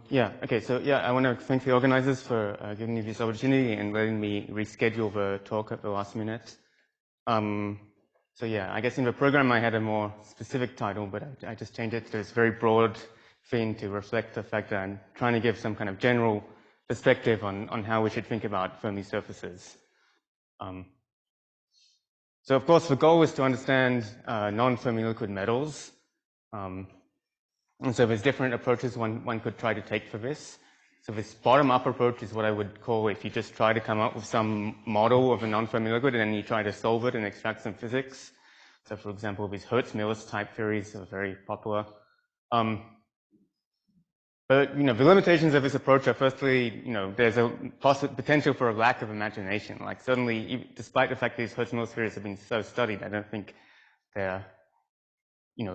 Yeah, okay, so yeah, I want to thank the organizers for giving me this opportunity and letting me reschedule the talk at the last minute. So yeah, I guess in the program I had a more specific title, but I just changed it to this very broad thing to reflect the fact that I'm trying to give some kind of general perspective on how we should think about Fermi surfaces. So of course the goal is to understand non-Fermi liquid metals. And so there's different approaches one could try to take for this. So this bottom-up approach is what I would call if you just try to come up with some model of a non-Fermi liquid and then you try to solve it and extract some physics. So for example, these Hertz-Mills type theories are very popular. But the limitations of this approach are firstly, there's a potential for a lack of imagination. Like certainly, despite the fact these Hertz-Mills theories have been so studied, I don't think they're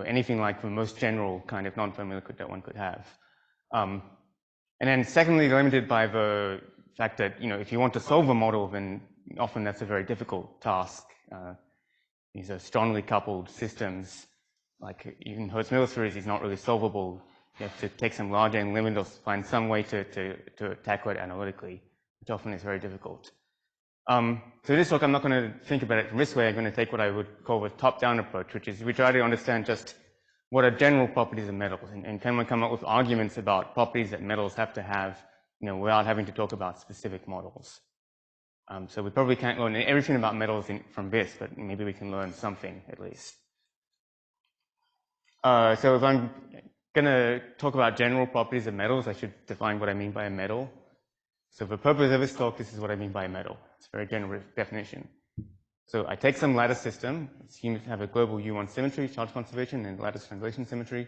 anything like the most general kind of non-Fermi liquid that one could have. And then secondly, limited by the fact that, if you want to solve a model, then often that's a very difficult task. These are strongly coupled systems, like even Hertz-Mills series is not really solvable. You have to take some large n limit or find some way to tackle it analytically, which often is very difficult. So this talk, I'm not going to think about it from this way. I'm going to take what I would call a top-down approach, which is we try to understand just what are general properties of metals, and can we come up with arguments about properties that metals have to have, without having to talk about specific models. So we probably can't learn everything about metals from this, but maybe we can learn something at least. So if I'm going to talk about general properties of metals, I should define what I mean by a metal. So for the purpose of this talk, this is what I mean by a metal. It's a very general definition. So I take some lattice system, assume to have a global U1 symmetry, charge conservation, and lattice translation symmetry.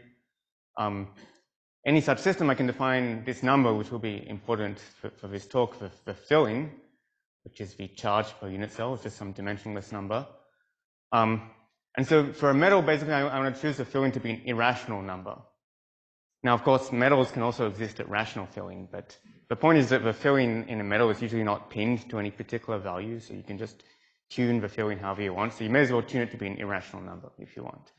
Any such system, I can define this number, which will be important for this talk, the filling, which is the charge per unit cell. It's just some dimensionless number. And so for a metal, basically, I want to choose the filling to be an irrational number. Now, of course, metals can also exist at rational filling, but the point is that the filling in a metal is usually not pinned to any particular value, so you can just tune the filling however you want. So you may as well tune it to be an irrational number if you want.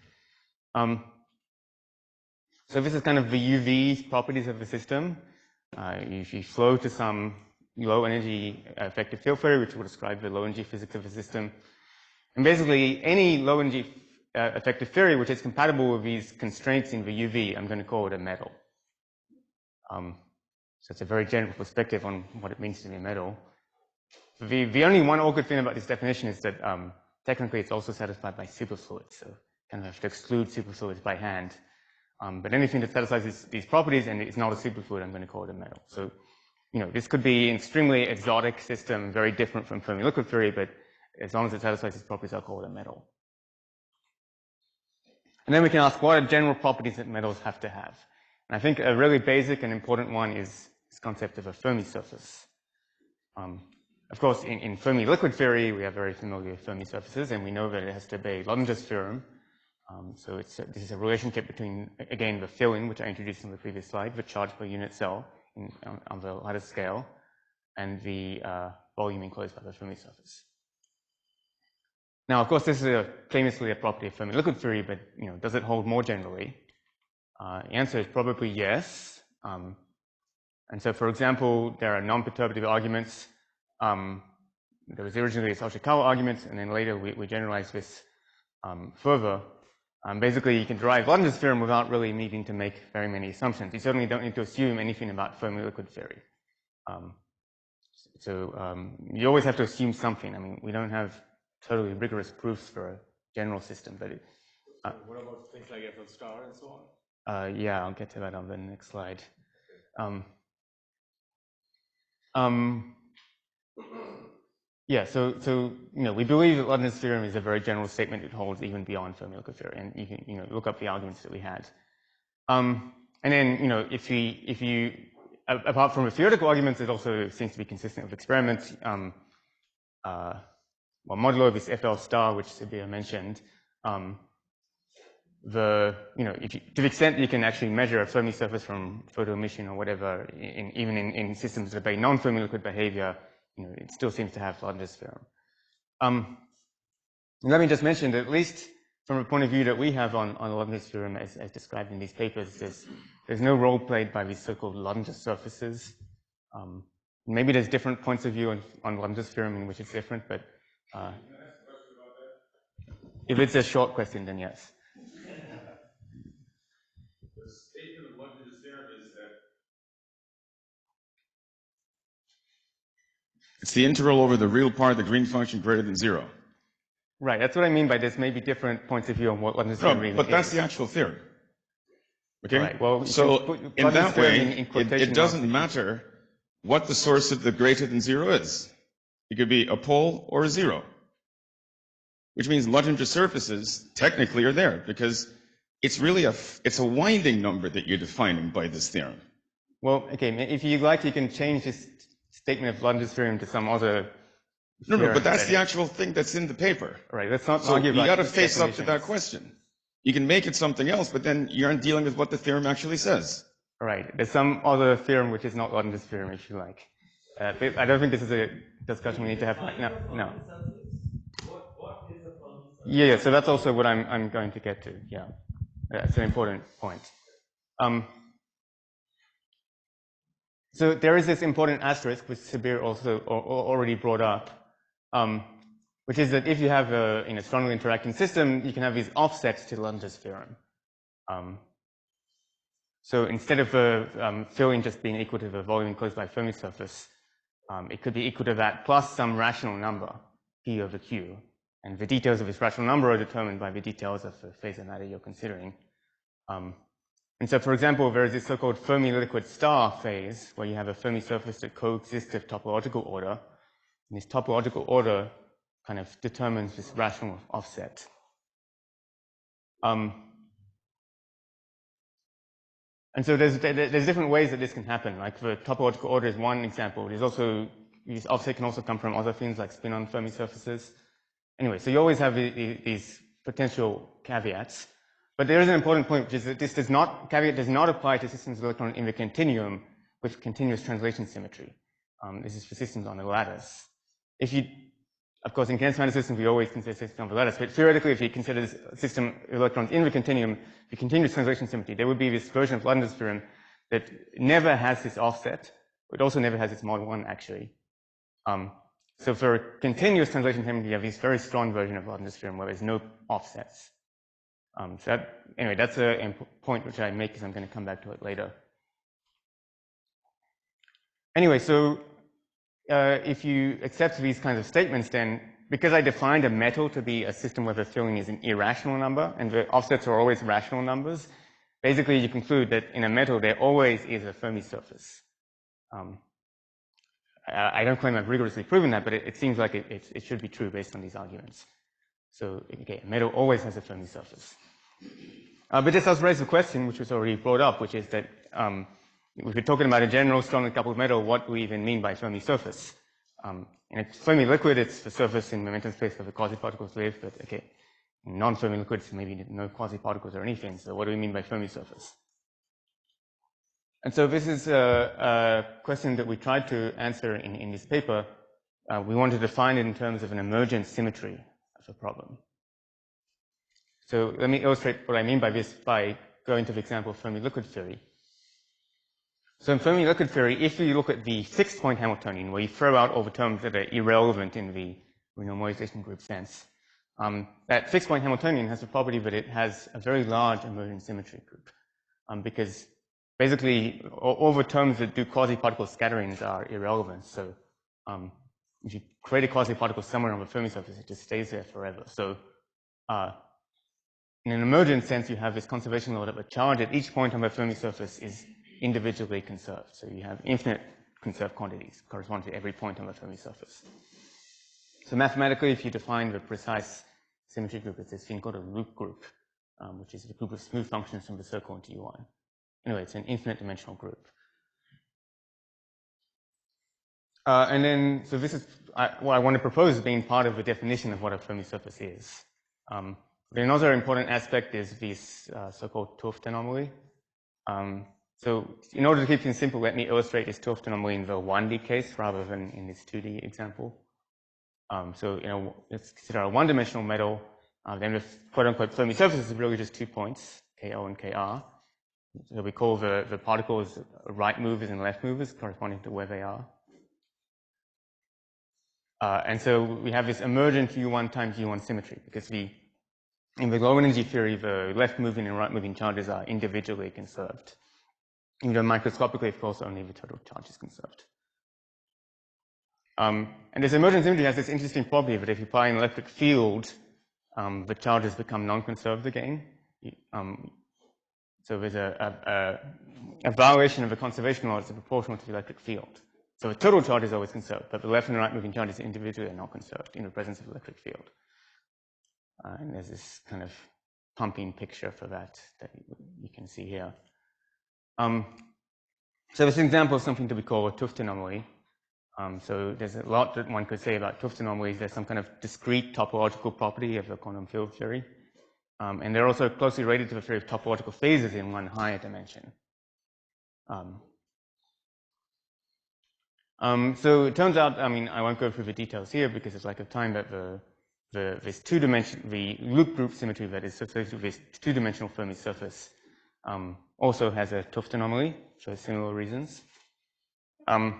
So this is kind of the UV properties of the system. You flow to some low energy effective field theory, which will describe the low energy physics of the system. And basically, any low energy effective theory which is compatible with these constraints in the UV, I'm going to call it a metal. So it's a very general perspective on what it means to be a metal. The only one awkward thing about this definition is that technically it's also satisfied by superfluids, so kind of have to exclude superfluids by hand. But anything that satisfies these properties and it's not a superfluid, I'm going to call it a metal. So, this could be an extremely exotic system, very different from Fermi liquid theory, but as long as it satisfies these properties, I'll call it a metal. And then we can ask, what are general properties that metals have to have? And I think a really basic and important one is this concept of a Fermi surface. Of course, in Fermi liquid theory, we are very familiar with Fermi surfaces, and we know that it has to obey Lodinger's theorem. So this is a relationship between, again, the filling, which I introduced in the previous slide, the charge per unit cell on the lattice scale, and the volume enclosed by the Fermi surface. Now, of course, this is famously a property of Fermi liquid theory, but does it hold more generally? The answer is probably yes. And so, for example, there are non-perturbative arguments. There was originally a Monte Carlo argument, and then later we generalized this further. Basically, you can derive Lodinger's theorem without really needing to make very many assumptions. You certainly don't need to assume anything about Fermi liquid theory. You always have to assume something. I mean, we don't have totally rigorous proofs for a general system, but what about things like FL star and so on? Yeah, I'll get to that on the next slide. Yeah, so we believe that Lodinger's theorem is a very general statement. It holds even beyond Fermi liquid theory, and you can look up the arguments that we had. And then if you apart from the theoretical arguments, it also seems to be consistent with experiments. Well, modulo this FL star, which Sabir mentioned, to the extent that you can actually measure a Fermi surface from photo emission or whatever, even in systems that obey non-Fermi liquid behavior, it still seems to have Lodinger's theorem. Let me just mention that at least from a point of view that we have on Lagrange theorem as described in these papers, there's no role played by these so-called Lagrange surfaces. Maybe there's different points of view on Lagrange theorem in which it's different, but if it's a short question, then yes. The statement of Lagrange's theorem is that it's the integral over the real part of the green function greater than 0. Right, that's what I mean by this maybe different points of view on what Lagrange theorem really is. But that's the actual theorem. Okay? Right, well, so in that way, it doesn't matter what the source of the greater than 0 is. It could be a pole or a 0. Which means Lagrange surfaces technically are there because it's really it's a winding number that you're defining by this theorem. Well, okay, if you like, you can change this statement of Lagrange's theorem to some other. No, but that's the actual thing that's in the paper. Right, let's not so argue about you got to face up to that question. You can make it something else, but then you aren't dealing with what the theorem actually says. Right, there's some other theorem which is not Lagrange's theorem, if you like. But I don't think this is a discussion we need to have right now. No. What is a Fermi surface? Yeah, so that's also what I'm going to get to. Yeah, that's an important point. So there is this important asterisk, which Sabir also already brought up, which is that if you have in a strongly interacting system, you can have these offsets to Lagrange's theorem. So instead of filling just being equal to the volume enclosed by a Fermi surface, it could be equal to that plus some rational number, P over Q. And the details of this rational number are determined by the details of the phasor matter you're considering. And so, for example, there is this so-called Fermi-liquid star phase, where you have a Fermi surface that coexists with topological order. And this topological order kind of determines this rational offset. And so there's different ways that this can happen. Like the topological order is one example. There's also, this offset can also come from other things like spin-on Fermi surfaces. Anyway, so you always have these potential caveats. But there is an important point, which is that this caveat does not apply to systems of electrons in the continuum with continuous translation symmetry. This is for systems on a lattice. Of course, in condensed matter systems, we always consider systems on the lattice, but theoretically, if you consider this system of electrons in the continuum, the continuous translation symmetry, there would be this version of Lagrange's theorem that never has this offset. It also never has its mod 1, actually. So for a continuous translation symmetry, you have this very strong version of Lagrange's theorem where there's no offsets. Anyway, that's a point which I make because I'm going to come back to it later. Anyway, so if you accept these kinds of statements, then because I defined a metal to be a system where the filling is an irrational number and the offsets are always rational numbers, basically you conclude that in a metal there always is a Fermi surface. I don't claim I've rigorously proven that, but it seems like it should be true based on these arguments. So, okay, a metal always has a Fermi surface. But this does raise the question, which was already brought up, which is that if we're talking about a general strongly coupled metal, what do we even mean by Fermi surface? In a Fermi-liquid, it's the surface in momentum space where the quasiparticles live, but okay, in non-Fermi liquids, maybe no quasiparticles or anything, so what do we mean by Fermi surface? And so this is a question that we tried to answer in this paper. We wanted to define it in terms of an emergent symmetry of a problem. So let me illustrate what I mean by this by going to the example of Fermi-liquid theory. So in Fermi-liquid theory, if you look at the fixed point Hamiltonian, where you throw out all the terms that are irrelevant in the renormalization group sense, that fixed point Hamiltonian has the property that it has a very large emergent symmetry group, because basically all the terms that do quasi-particle scatterings are irrelevant. So if you create a quasi-particle somewhere on the Fermi surface, it just stays there forever. So in an emergent sense, you have this conservation law that the charge at each point on the Fermi surface is individually conserved. So you have infinite conserved quantities corresponding to every point on the Fermi surface. So mathematically, if you define the precise symmetry group, it's this thing called a loop group, which is the group of smooth functions from the circle into U1. Anyway, it's an infinite dimensional group. And then, so this is what I want to propose as being part of the definition of what a Fermi surface is. Then another important aspect is this so-called 't Hooft anomaly. So in order to keep things simple, let me illustrate this 't Hooft anomaly in the 1D case rather than in this 2D example. So let's consider a one-dimensional metal. Then the quote-unquote Fermi surface is really just 2 points, KO and KR. So we call the particles right movers and left movers corresponding to where they are. And so we have this emergent U1 times U1 symmetry, because in the low energy theory, the left moving and right moving charges are individually conserved. Even microscopically, of course, only the total charge is conserved. And this emergent symmetry has this interesting property that if you apply an electric field, the charges become non-conserved again. So there's a violation of the conservation law that's proportional to the electric field. So the total charge is always conserved, but the left and right moving charges individually are not conserved in the presence of the electric field. And there's this kind of pumping picture for that you can see here. So this example is something that we call a Tufte anomaly. So there's a lot that one could say about Tufte anomalies. There's some kind of discrete topological property of the quantum field theory. And they're also closely related to the theory of topological phases in one higher dimension. So it turns out, I mean, I won't go through the details here because it's lack of time, but this the loop group symmetry that is associated with this two-dimensional Fermi surface also has a Tufte anomaly for similar reasons. And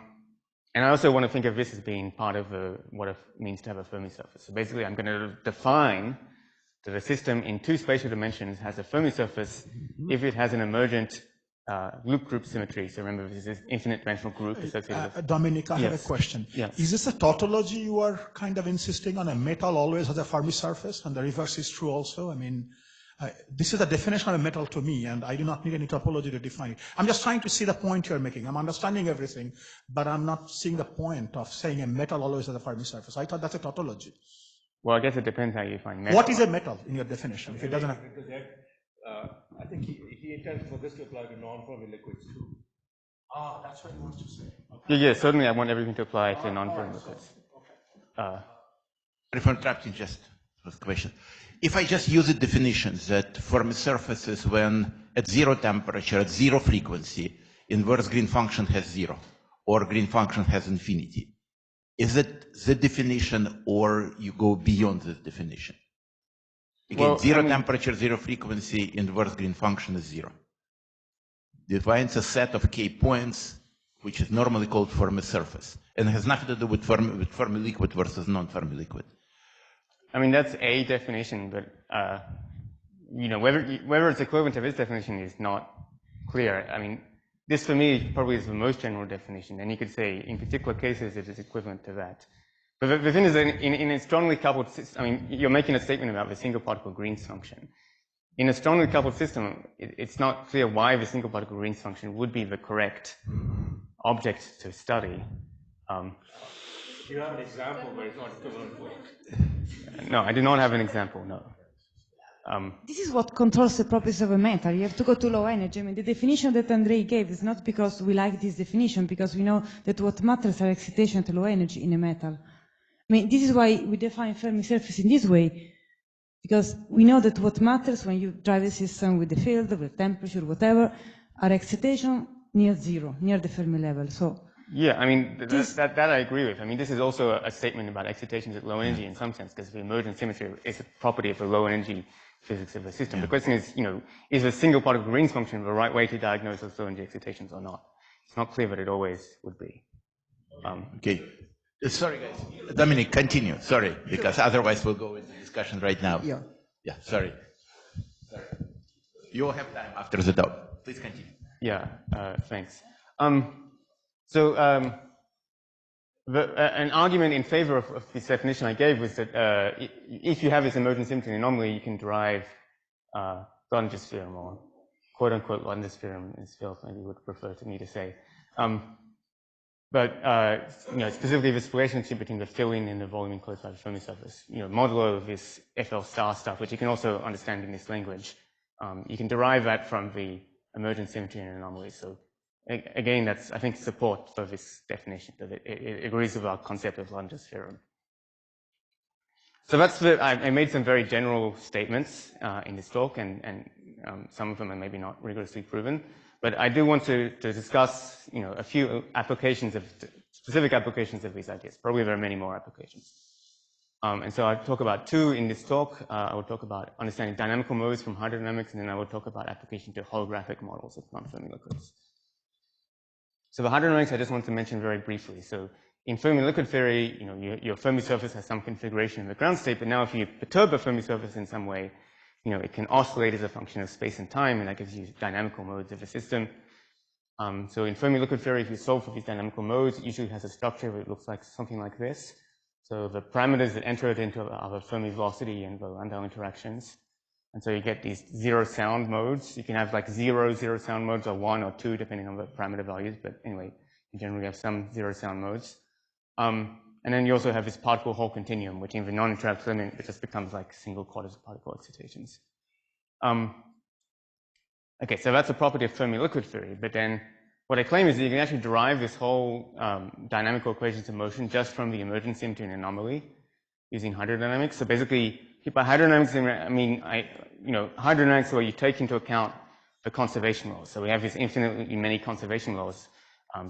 I also want to think of this as being part of what it means to have a Fermi surface. So basically, I'm going to define that a system in 2 spatial dimensions has a Fermi surface if it has an emergent loop group symmetry. So remember, this is infinite dimensional group associated with... Dominic, I have a question. Yes. Is this a tautology you are kind of insisting on? A metal always has a Fermi surface, and the reverse is true also? I mean, this is the definition of a metal to me, and I do not need any topology to define it. I'm just trying to see the point you're making. I'm understanding everything, but I'm not seeing the point of saying a metal always has a Fermi surface. I thought that's a tautology. Well, I guess it depends how you define metal. What is a metal in your definition? If it doesn't have... I think he intends for this to apply to non-Fermi liquids too. Ah, that's what he wants to say. Okay. Yeah, certainly I want everything to apply to non-Fermi liquids. If I'm interrupting, just a question. If I just use the definitions that Fermi surfaces when at 0 temperature, at 0 frequency, inverse green function has 0, or green function has infinity, is it the definition or you go beyond the definition? Again, well, 0 temperature, 0 frequency, inverse green function is 0. Defines a set of k points, which is normally called Fermi surface, and it has nothing to do with Fermi liquid versus non-Fermi liquid. I mean, that's a definition, but you know, whether it's equivalent to this definition is not clear. I mean, this for me probably is the most general definition, and you could say in particular cases it is equivalent to that. But the thing is that in a strongly coupled system, I mean, you're making a statement about the single particle Green's function. In a strongly coupled system, it's not clear why the single particle Green's function would be the correct object to study. You have an example where it's not equivalent to it. No, I do not have an example, no. This is what controls the properties of a metal. You have to go to low energy. I mean, the definition that Andrei gave is not because we like this definition, because we know that what matters are excitation at low energy in a metal. I mean, this is why we define Fermi surface in this way, because we know that what matters when you drive a system with the field, with temperature, whatever, are excitation near 0, near the Fermi level. So. Yeah, I mean, that I agree with. I mean, this is also a statement about excitations at low energy in some sense, because the emergent symmetry is a property of the low energy physics of the system. The question is, you know, is the single particle Green's function the right way to diagnose those low energy excitations or not? It's not clear that it always would be. Okay. Sorry, guys. Dominic, continue. Sorry, because otherwise we'll go into discussion right now. Yeah. Yeah, sorry. You will have time after the talk. Please continue. Yeah, thanks. So an argument in favor of this definition I gave was that if you have this emergent symmetry anomaly, you can derive London's theorem, or quote-unquote London's theorem, as Phil maybe would prefer to me to say. But you know, specifically this relationship between the filling and the volume enclosed by the Fermi surface, you know, modulo this FL star stuff, which you can also understand in this language. You can derive that from the emergent symmetry and anomaly. So again, that's, I think, support for this definition, that it agrees with our concept of London's theorem. So that's I made some very general statements in this talk, and some of them are maybe not rigorously proven. But I do want to discuss, you know, a few applications of specific applications of these ideas. Probably there are many more applications. And so I'll talk about two in this talk. I will talk about understanding dynamical modes from hydrodynamics, and then I will talk about application to holographic models of non-Fermi liquids. So the hydrodynamics I just want to mention very briefly. So in Fermi liquid theory, your Fermi surface has some configuration in the ground state, but now if you perturb a Fermi surface in some way, it can oscillate as a function of space and time, and that gives you dynamical modes of the system. So in Fermi liquid theory, if you solve for these dynamical modes, it usually has a structure that looks like something like this. So the parameters that enter it into are the Fermi velocity and the Landau interactions. And so you get these zero sound modes. You can have like zero sound modes, or 1 or 2, depending on the parameter values. But anyway, you generally have some zero sound modes. And then you also have this particle Hall continuum, which in the non-interact limit, it just becomes like single quasiparticle excitations. Okay, so that's a property of Fermi liquid theory. But then what I claim is that you can actually derive this whole dynamical equations of motion just from the emergent symmetry and anomaly using hydrodynamics. So basically, by hydrodynamics, I mean, hydrodynamics where you take into account the conservation laws. So we have these infinitely many conservation laws.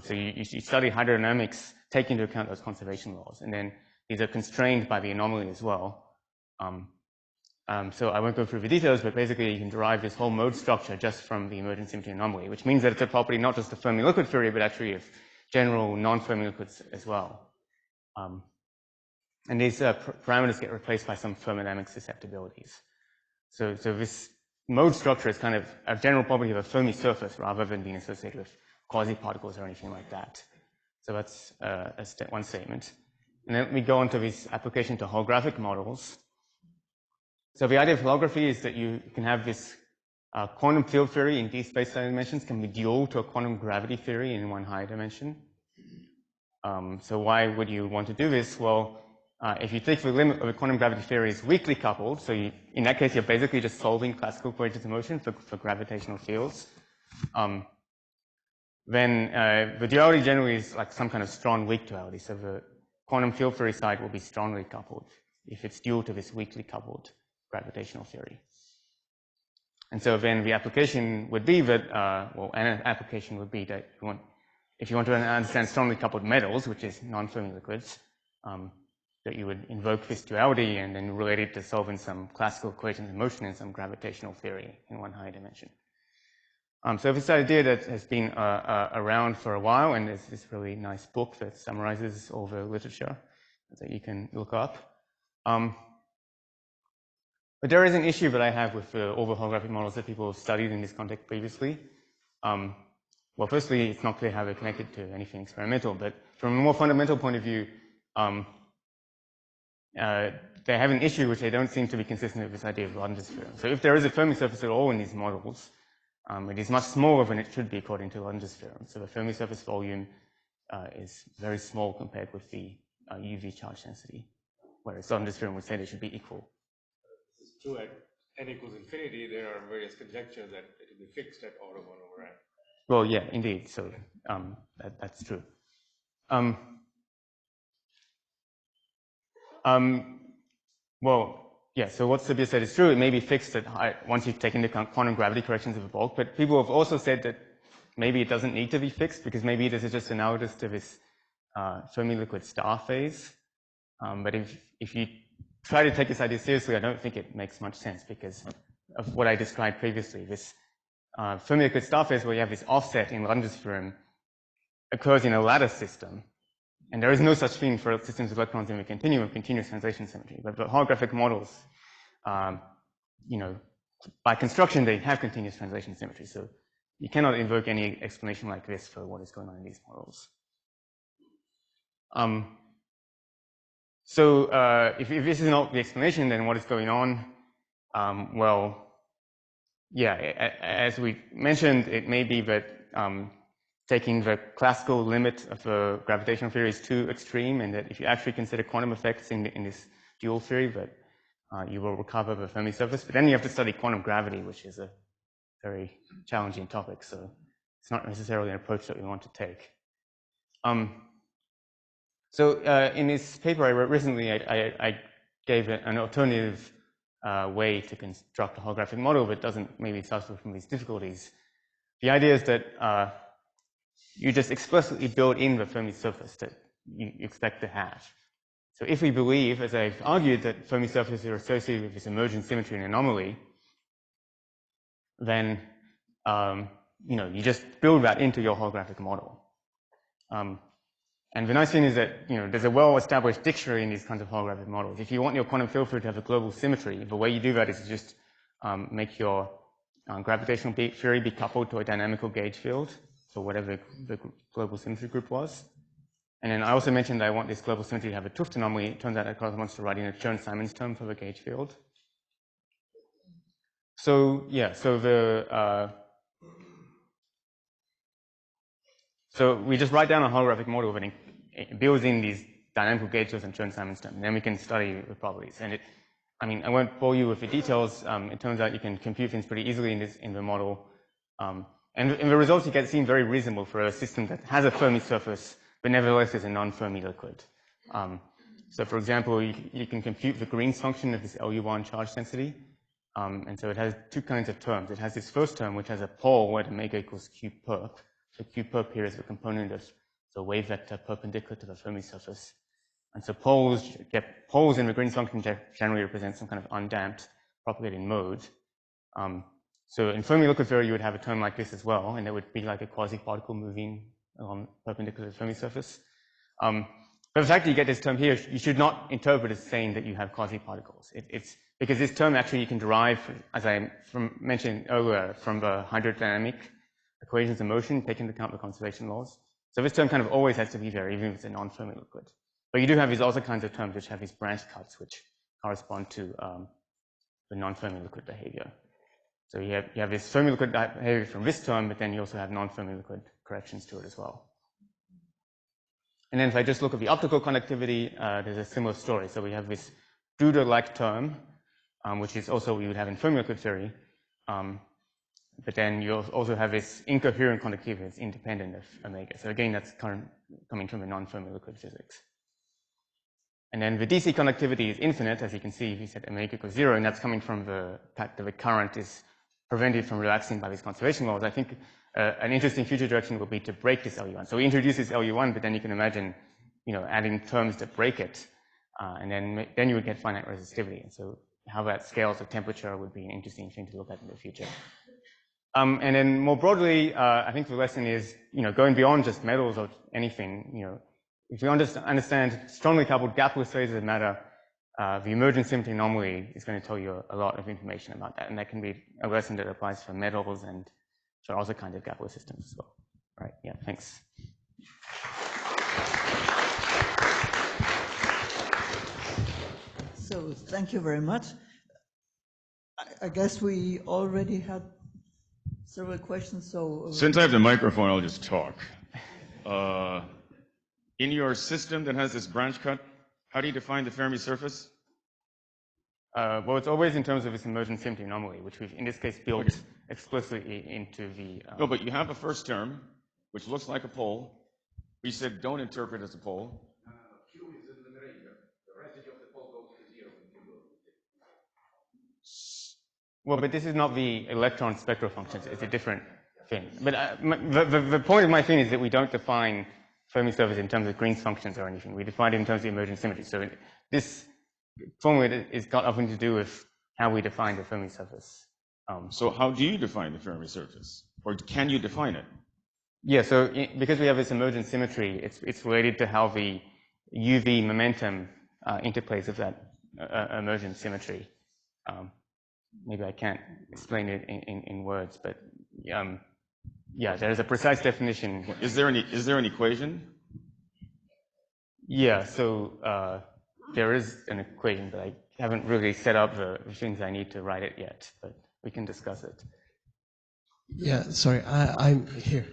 So you study hydrodynamics, take into account those conservation laws, and then these are constrained by the anomaly as well. So I won't go through the details, but basically you can derive this whole mode structure just from the emergent symmetry anomaly, which means that it's a property not just of Fermi liquid theory, but actually of general non-Fermi liquids as well. And these parameters get replaced by some thermodynamic susceptibilities. So this mode structure is kind of a general property of a Fermi surface rather than being associated with quasiparticles or anything like that. So that's one statement. And then we go on to this application to holographic models. So the idea of holography is that you can have this quantum field theory in d space-time dimensions can be dual to a quantum gravity theory in one higher dimension. So why would you want to do this? Well, if you take the limit of a quantum gravity theory is weakly coupled, so in that case you're basically just solving classical equations of motion for gravitational fields, then the duality generally is like some kind of strong weak duality. So the quantum field theory side will be strongly coupled if it's dual to this weakly coupled gravitational theory. And so then the application would be that, an application would be that if you want to understand strongly coupled metals, which is non-Fermi liquids, that you would invoke this duality and then relate it to solving some classical equations of motion in some gravitational theory in one higher dimension. So this idea that has been around for a while, and there's this really nice book that summarizes all the literature that you can look up. But there is an issue that I have with all the holographic models that people have studied in this context previously. Well, firstly, it's not clear how they're connected to anything experimental, but from a more fundamental point of view, they have an issue which they don't seem to be consistent with this idea of London's theorem. So if there is a Fermi surface at all in these models, it is much smaller than it should be according to London's theorem. So the Fermi surface volume is very small compared with the UV charge density, whereas London's theorem would say they should be equal. This is true at n equals infinity. There are various conjectures that it will be fixed at order 1 over n. Well, yeah, indeed. So that's true. Well, yeah, so what Sabir said is true. It may be fixed at once you take into account quantum gravity corrections of the bulk, but people have also said that maybe it doesn't need to be fixed because maybe this is just analogous to this Fermi-liquid star phase. But if you try to take this idea seriously, I don't think it makes much sense because of what I described previously. This Fermi-liquid star phase where you have this offset in London's theorem occurs in a lattice system. And there is no such thing for systems of electrons in a continuum of continuous translation symmetry. But the holographic models, by construction, they have continuous translation symmetry. So you cannot invoke any explanation like this for what is going on in these models. If this is not the explanation, then what is going on? Well, yeah, as we mentioned, it may be that taking the classical limit of the gravitational theory is too extreme, and that if you actually consider quantum effects in this dual theory, that you will recover the Fermi surface. But then you have to study quantum gravity, which is a very challenging topic. So it's not necessarily an approach that we want to take. In this paper I wrote recently, I gave an alternative way to construct a holographic model that doesn't maybe suffer from these difficulties. The idea is that you just explicitly build in the Fermi surface that you expect to have. So if we believe, as I've argued, that Fermi surfaces are associated with this emergent symmetry and anomaly, then you just build that into your holographic model. And the nice thing is that there's a well-established dictionary in these kinds of holographic models. If you want your quantum field theory to have a global symmetry, the way you do that is to just make your gravitational theory be coupled to a dynamical gauge field, so whatever the global symmetry group was. And then I also mentioned that I want this global symmetry to have a 't Hooft anomaly. It turns out it corresponds to writing a Chern-Simons term for the gauge field. So yeah, so we just write down a holographic model that it builds in these dynamical gauge fields and Chern-Simons term, and then we can study the properties. And I won't bore you with the details. It turns out you can compute things pretty easily in the model, and the results you get seem very reasonable for a system that has a Fermi surface, but nevertheless is a non-Fermi liquid. So for example, you can compute the Green's function of this LU1 charge density. And so it has two kinds of terms. It has this first term, which has a pole where omega equals q perp. So q perp here is the component of the wave vector perpendicular to the Fermi surface. And so poles in the Green's function generally represent some kind of undamped propagating mode. So in Fermi liquid theory, you would have a term like this as well, and it would be like a quasi-particle moving along perpendicular to the Fermi surface. But the fact that you get this term here, you should not interpret as saying that you have quasi-particles. It's because this term actually you can derive, as I mentioned earlier, from the hydrodynamic equations of motion, taking into account the conservation laws. So this term kind of always has to be there, even if it's a non-Fermi liquid. But you do have these other kinds of terms which have these branch cuts, which correspond to the non-Fermi liquid behavior. So you have this Fermi liquid behavior from this term, but then you also have non-Fermi liquid corrections to it as well. And then if I just look at the optical conductivity, there's a similar story. So we have this Duder-like term, which is also what you would have in Fermi liquid theory. But then you also have this incoherent conductivity that's independent of omega. So again, that's coming from the non-Fermi liquid physics. And then the DC conductivity is infinite, as you can see if you set omega equals 0, and that's coming from the fact that the current is prevented from relaxing by these conservation laws. I think an interesting future direction will be to break this LU1. So we introduce this LU1, but then you can imagine, adding terms that break it, and then you would get finite resistivity. And so how that scales with temperature would be an interesting thing to look at in the future. And then more broadly, I think the lesson is, going beyond just metals or anything, if you understand strongly coupled gapless phases of matter, the emergent symmetry anomaly is going to tell you a lot of information about that. And that can be a lesson that applies for metals and for other kinds of gapless systems as well. Right, yeah, thanks. So thank you very much. I guess we already had several questions, so... Since I have the microphone, I'll just talk. In your system that has this branch cut, how do you define the Fermi surface? Well, it's always in terms of this emergent symmetry anomaly, which we've, in this case, built explicitly into the... No, but you have a first term, which looks like a pole. We said don't interpret as a pole. Q is the numerator. The residue of the pole goes to 0 when you go. Well, but this is not the electron spectral functions. It's a different thing. But the point of my thing is that we don't define Fermi surface in terms of Green's functions or anything. We define it in terms of the emergent symmetry. So this formula is got nothing to do with how we define the Fermi surface. So how do you define the Fermi surface? Or can you define it? Yeah, so because we have this emergent symmetry, it's related to how the UV momentum interplays with that emergent symmetry. Maybe I can't explain it in words, but yeah, there's a precise definition. Is there an equation? Yeah, so there is an equation, but I haven't really set up the things I need to write it yet, but we can discuss it. Yeah, sorry, I'm here.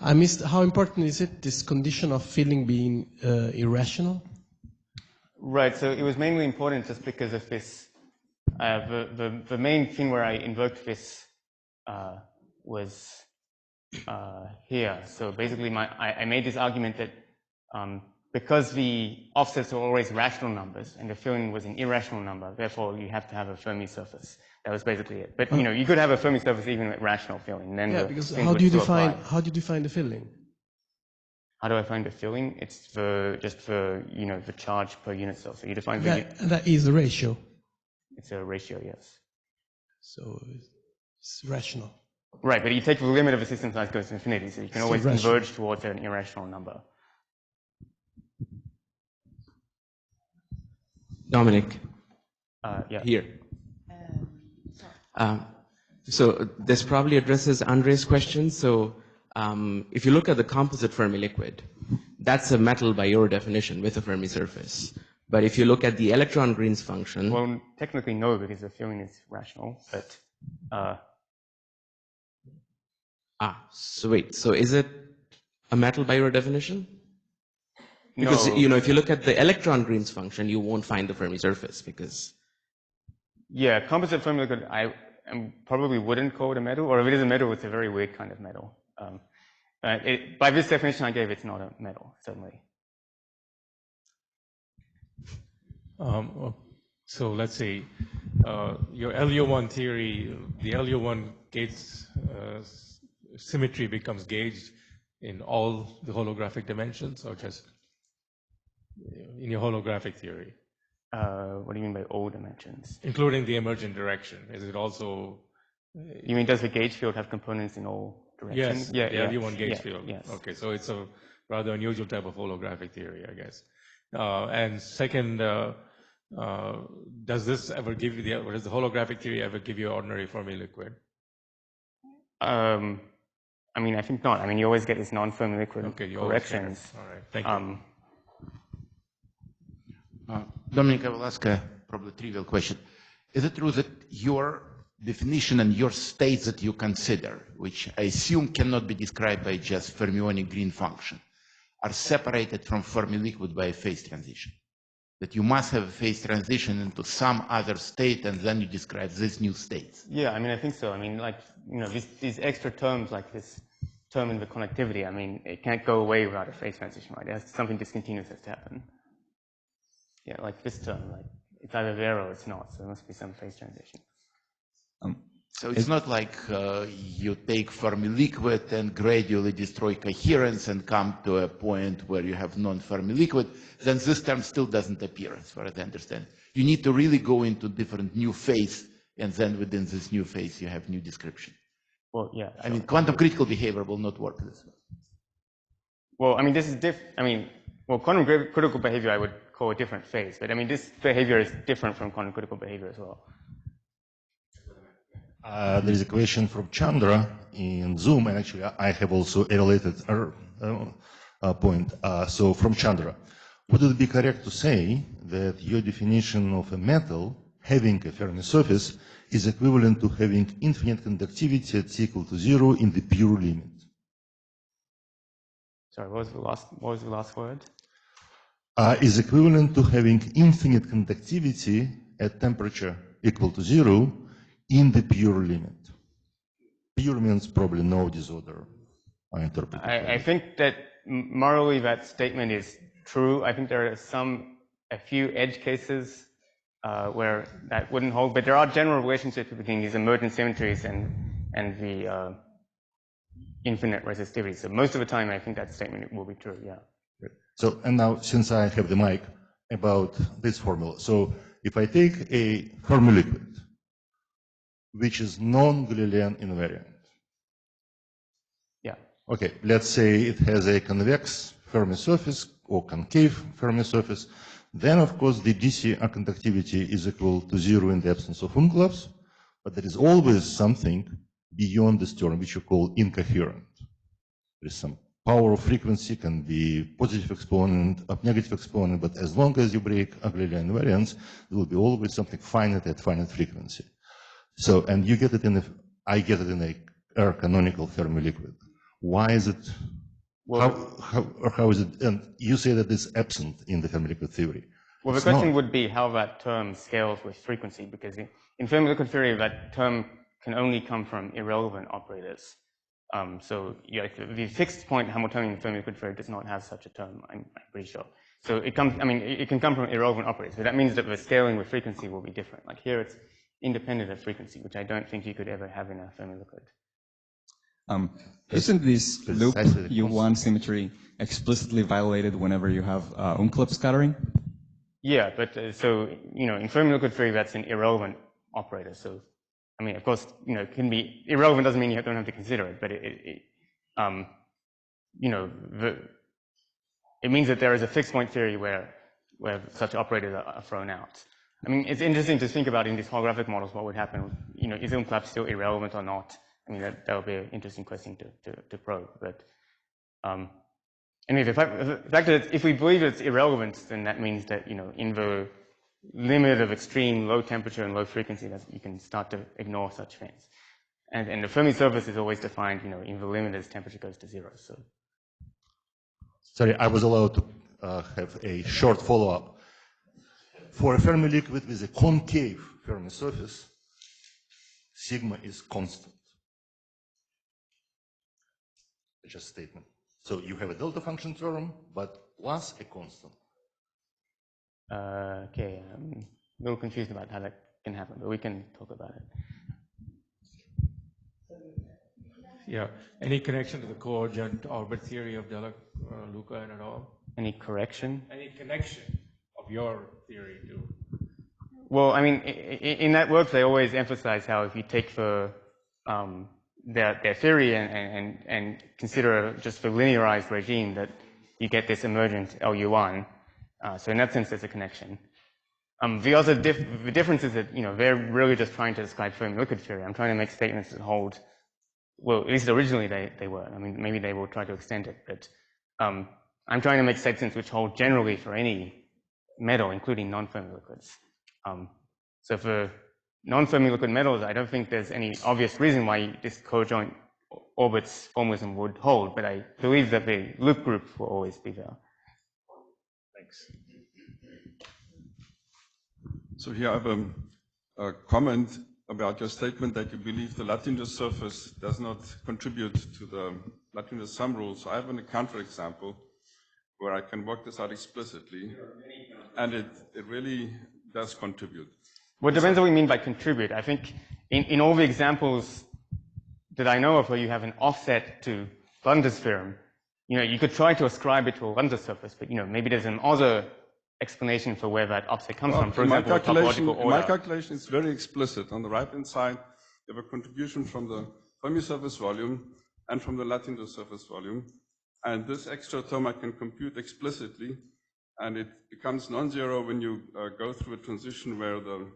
I missed, how important is it, this condition of feeling being irrational? Right, so it was mainly important just because of this, the main thing where I invoked this was here. So basically I made this argument that because the offsets are always rational numbers and the feeling was an irrational number, therefore you have to have a Fermi surface. That was basically it. But you could have a Fermi surface even with rational feeling. Then yeah, because how do you define the feeling? How do I find the filling? It's just for the charge per unit cell. So you define that is a ratio. It's a ratio, yes. So it's rational. Right, but you take the limit of a system size goes to infinity, so you can always converge towards an irrational number. Dominic. Yeah. Here. So this probably addresses Andre's question. So if you look at the composite Fermi-liquid, that's a metal by your definition with a Fermi surface. But if you look at the electron Green's function... Well, technically no, because the filling is rational, but... so wait, so is it a metal by your definition? Because, no. If you look at the electron Green's function, you won't find the Fermi surface, because... Yeah, composite Fermi-liquid, I probably wouldn't call it a metal, or if it is a metal, it's a very weird kind of metal. By this definition I gave, it's not a metal, certainly. So let's say your LU1 theory, the LU1 gates symmetry becomes gauged in all the holographic dimensions, or just in your holographic theory? What do you mean by all dimensions? Including the emergent direction. Is it also... You mean, does the gauge field have components in all directions? Yes, the LU1 gauge field. Yes. Okay, so it's a rather unusual type of holographic theory, I guess. And second, does this ever give you or does the holographic theory ever give you ordinary Fermi-liquid? I mean, I think not. I mean, you always get these non-Fermi-liquid corrections. All right, thank you. Dominic, I will ask a probably trivial question. Is it true that your definition and your states that you consider, which I assume cannot be described by just fermionic green function, are separated from Fermi-liquid by a phase transition? That you must have a phase transition into some other state, and then you describe these new states. Yeah, I mean, I think so. I mean, these extra terms, like this term in the connectivity, I mean, it can't go away without a phase transition, right? There's something discontinuous has to happen. Yeah, like this term, like it's either there or it's not, so there must be some phase transition. So it's not like you take Fermi-liquid and gradually destroy coherence and come to a point where you have non-Fermi-liquid, then this term still doesn't appear, as far as I understand. You need to really go into different new phase, and then within this new phase you have new description. Well, yeah. I mean, quantum critical behavior will not work this way. Well, I mean, this is quantum critical behavior I would call a different phase, but I mean, this behavior is different from quantum critical behavior as well. There is a question from Chandra in Zoom, and actually I have also a related point. So from Chandra, would it be correct to say that your definition of a metal having a Fermi surface is equivalent to having infinite conductivity at t equal to 0 in the pure limit? Sorry, what was the last word? Is equivalent to having infinite conductivity at temperature equal to 0 in the pure limit. Pure means probably no disorder, I interpret. I think that morally that statement is true. I think there are a few edge cases where that wouldn't hold, but there are general relationships between these emergent symmetries and the infinite resistivity. So most of the time, I think that statement will be true, yeah. So, and now since I have the mic about this formula, so if I take a Fermi-liquid, which is non-Galilean invariant. Yeah. Okay, let's say it has a convex Fermi surface or concave Fermi surface. Then, of course, the DC conductivity is equal to 0 in the absence of enclaves, but there is always something beyond this term, which you call incoherent. There is some power of frequency, can be positive exponent, or negative exponent, but as long as you break Galilean invariance, there will be always something finite at finite frequency. So, and you get it I get it in a canonical Fermi-liquid. Why is it, well, how is it, and you say that it's absent in the Fermi-liquid theory. Well, the question would be how that term scales with frequency, because in Fermi-liquid theory, that term can only come from irrelevant operators. So, yeah, the fixed point Hamiltonian Fermi-liquid theory does not have such a term, I'm pretty sure. So it can come from irrelevant operators, but that means that the scaling with frequency will be different. Like here, it's independent of frequency, which I don't think you could ever have in a Fermi-liquid. Isn't this loop U1 symmetry explicitly violated whenever you have unclip scattering? Yeah, but so, in Fermi-liquid theory, that's an irrelevant operator. So, I mean, of course, it can be irrelevant doesn't mean you don't have to consider it, but it means that there is a fixed point theory where such operators are thrown out. I mean, it's interesting to think about in these holographic models what would happen. Is unclap still irrelevant or not? I mean, that would be an interesting question to probe. But anyway, the fact that if we believe it's irrelevant, then that means that in the limit of extreme low temperature and low frequency, that you can start to ignore such things. And the Fermi surface is always defined, in the limit as temperature goes to 0. So. Sorry, I was allowed to have a short follow-up. For a Fermi liquid with a concave Fermi surface, sigma is constant. Just a statement. So you have a delta function term, but plus a constant. Okay, I'm a little confused about how that can happen, but we can talk about it. Yeah, any connection to the co-urgent orbit theory of Luca at all? Any correction? Any connection of your theory to? Well, I mean, in that work, they always emphasize how if you take their theory and consider just the linearized regime, that you get this emergent LU1. So in that sense, there's a connection. The difference is that they're really just trying to describe Fermi-liquid theory. I'm trying to make statements that hold. Well, at least originally they were. I mean, maybe they will try to extend it, but I'm trying to make statements which hold generally for any metal, including non-Fermi liquids. So for non-Fermi liquid metals, I don't think there's any obvious reason why this cojoint orbits formalism would hold, but I believe that the loop group will always be there. Thanks. So here I have a comment about your statement that you believe the Latinger surface does not contribute to the Latinger sum rule. So I have a counterexample where I can work this out explicitly, and it really does contribute. Well, it depends on what you mean by contribute. I think in all the examples that I know of where you have an offset to London's theorem, you could try to ascribe it to a London surface, but maybe there's an other explanation for where that offset comes from. For example, a topological order. In my calculation, it's very explicit. On the right-hand side, you have a contribution from the Fermi surface volume and from the Latinger surface volume. And this extra term I can compute explicitly, and it becomes non-zero when you go through a transition where the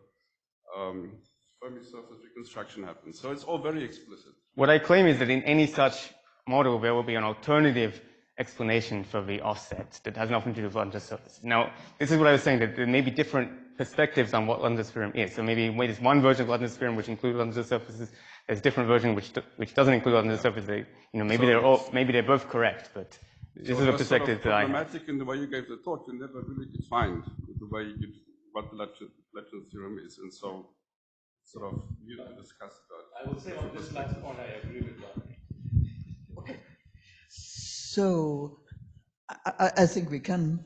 Fermi surface reconstruction happens. So it's all very explicit. What I claim is that in any such model, there will be an alternative explanation for the offset that has nothing to do with London's surface. Now, this is what I was saying, that there may be different perspectives on what London's theorem is. So maybe there's one version of London's theorem which includes London's surfaces. There's a different version which doesn't include London's surfaces. Maybe they're both correct, but this is a perspective that I have. Problematic in the way you gave the talk. You never really defined the way what the Latinger theorem is, and so sort of you to discuss that. I would say on this last point I agree with Dominic. Okay. So I think we can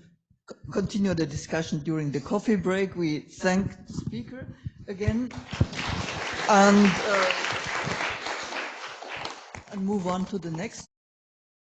continue the discussion during the coffee break. We thank the speaker again and move on to the next.